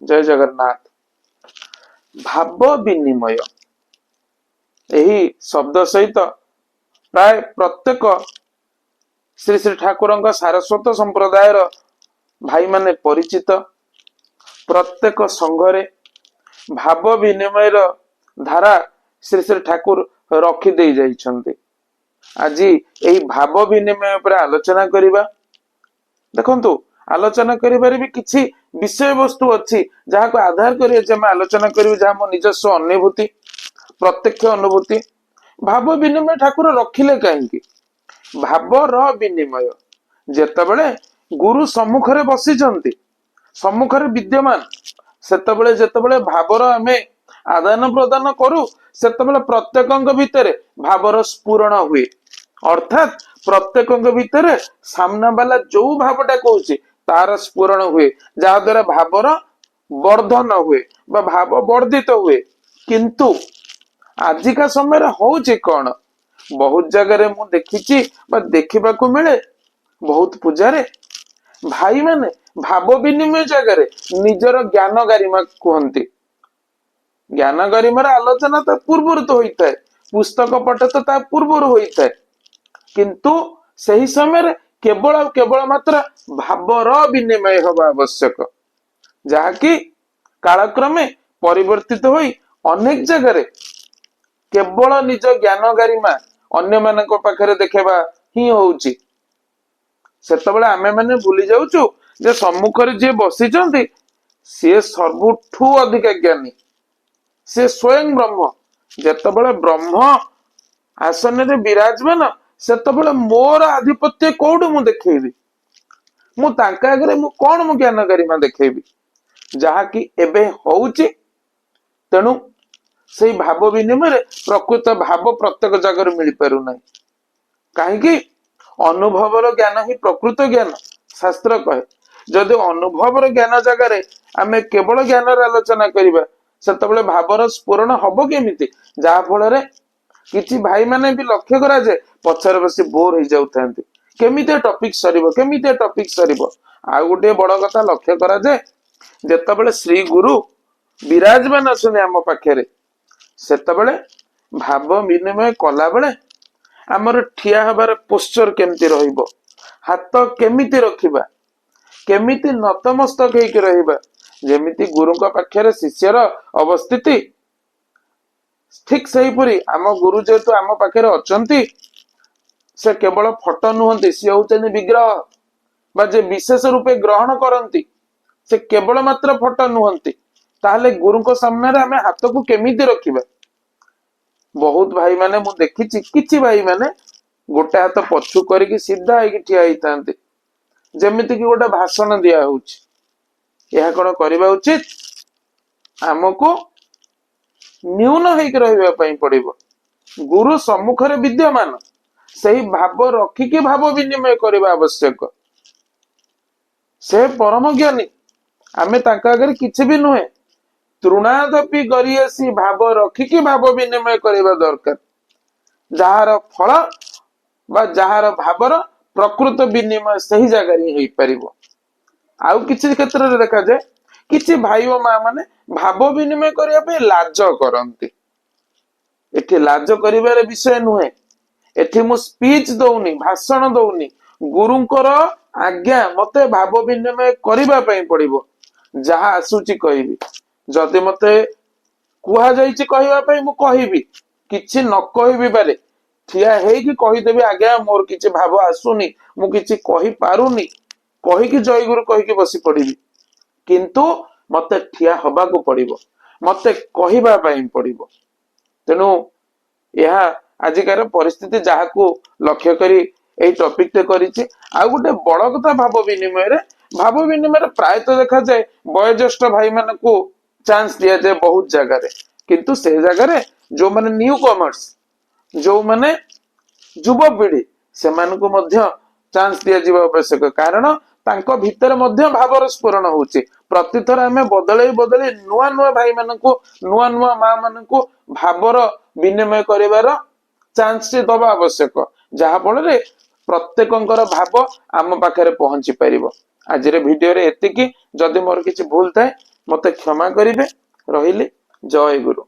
जय जगन्नाथ। भाव विनिमय यही शब्द सहित प्राय प्रत्येक श्री श्री ठाकुर सारस्वत संप्रदाय भाई माने परिचित। प्रत्येक संघरे भाव विनिमय धारा श्री श्री ठाकुर रखिदे जाइछन्ति। आज यही भाव विनिमय पर आलोचना करिबा। देखंतु आलोचना करिबारे भी किछि विषय वस्तु अछि जहा को आधार करी जे हम आलोचना करियो, जहा मो निजस्व अनुभूति प्रत्यक्ष अनुभूति। भाव विनिमय ठाकुर रखिले कहीं? भावर विनिमय जेतेबेले गुरु सम्मुखरे बसिचंती, सम्मुखरे विद्यमान, सेतेबेले जेतेबेले भावर आमे आदान प्रदान करू सेतेबेले प्रत्येकंग भितरे भावर स्फुरण हुए। अर्थात प्रत्येकंग भितरे सामना वाला जो भावटा कहूची तार स्फुरण हुए, जहा द्वारा भावर वर्धन हुए बा भाव वर्धित हुए। किंतु आजिका समय होउची कौन? बहुत जगह मु देखिची बा देखिबा को मिले, बहुत पूजारे भाई माने भाव विनिमय जगह निजर ज्ञान गारिमा कहती। ज्ञान गरिमार आलोचना तो पूर्व तो होता है, पुस्तक पटे तो ता पूर्व होता है, किंतु सही समय केवल केवल मात्र भावर विनिमय हवा आवश्यक, जहाँकि कालक्रमे परिवर्तित होई अनेक जगह केवल निज ज्ञान गारिमा अन्य मानक पाखरे देखेबा ही होउची। सेतबेले आमे माने भूली जाउचु जे सम्मुखरे जे बसिचंती से सर्वठु अधिक ज्ञानी, से स्वयं ब्रह्म। जेतेबेले ब्रह्म आसन रे विराजमान सेतेबेले मोर आधिपत्य कोडु मु देखैबी? मु तांका आगरे मु कोन मु ज्ञान गरिमा देखैबी? जहा कि एबे होउची। तेणु से भाव विनिमय प्रकृत भाव प्रत्येक जगह मिल पारु नहीं। कहीं अनुभवर ज्ञान ही प्रकृत ज्ञान शास्त्र कहे। जदि अनुभवर ज्ञान जगह आमे केवल ज्ञान आलोचना करिबा सेतेबेले भावर स्फुरण हबो केमिति? जहा फल किछि भाई माने भी लक्ष्य करा जे पछर बसी बोर हो जाउथांती, केमिति टॉपिक सरिबो केमिति टॉपिक सरिबो। आ गोटे बड़ कथा लक्ष्य करा जे जेतेबेले श्री गुरु विराजमान अछने आम पाखरे सेतेबेले भाव विनिमय कला बेले आमर ठिया हबार पोस्चर केमिति रहिबो, हाथ केमिति रखिबा, केमिति नतमस्तक हेकि रहिबा। जेमिति गुरुଙ୍କ पाखरे शिष्यर अवस्थिति ठीक सही परी आम गुरु जेतु आम पाखरे अचंती, से केवल फोटो नुहंती, सी होचनी विग्रह बा जे विशेष रूपे ग्रहण करंती, से केवल मात्र फोटो नुहंती। ताहले गुरुଙ୍କ सामने रे आमे हाथ को केमिति रखिबा? बहुत भाई माने मु देखिछि किछि भाई माने गोटे हाथ पछु करके सीधा होइकी ठिया होइतांती, जेमिति कि गोटे भाषण दिया होउछि। यह कोन करबा उचित? हमको न्यून होइकी रहिबा पई पड़िबो। गुरु सम्मुखरे विद्यमान, सही भाव रखिकी भाव विनिमय करबा आवश्यक। से परम ज्ञानी, आमे तांका आगे किछि भी नुहे। तृणादपि गरियसी भाव रखिकी भाव विनिमय करबा दरकार। जहार फल बा जहार भावर प्रकृत विनिमय सही जगह ही होई परिबो। आउ किछि क्षेत्र रे देखा जाय किछि भाई ओ मां माने भाव विनिमय करिया पे लाज करंती। एठी लाज करिबार विषय नुहे। एठी मु स्पीच दउनी, भाषण दउनी, गुरुंकर आज्ञा मते भाव विनिमय करिबा पई पड़िबो। जहा आसुची कहिबी, जदि मते कुहा जाइछि कहिबा पई मु कहिबी, किछि न कहिबी बारे ठिया हेइकी कहिदेबी आज्ञा मोर किछि भाव आसुनी, मु किछि कहि पारुनी, कहिकी जय गुरु कहिकी बसी पड़िबी। किंतु मते ठिया हबा को पड़िबो, मते कहिबा पई पड़िबो। तेनु यह आजिकार परिस्थिति जहा को लक्ष्य करी एई टॉपिक ते करिछि। आ गोटे बड़ कथा भाव विनिमय रे प्रायतः देखा जाए वयोज्येष्ठ भाई मान को चांस दिया जाए बहुत जगह रे, किंतु से जगह रे जो माने न्यू कमर्स, जो माने युवपीढ़ी से मानकु मध्य चांस दिया जीवा आवश्यक। कारण तांको भीतर मध्य भावर स्फुरण होउची। प्रतिथर आमे बदले बदले नुआ नुआ भाई मानकु, नुआ नुआ मां मानकु भावर विनिमय करिवार चांस से दबा आवश्यक, जहा फल रे प्रत्येकंकर भाव आम पाखरे पहुंची परिबो। आज रे वीडियो रे एतिकी। जदि मोर किछि भूल थाए ମତେ କ୍ଷମା କରିବେ। ରହିଲି। ଜୟ ଗୁରୁ।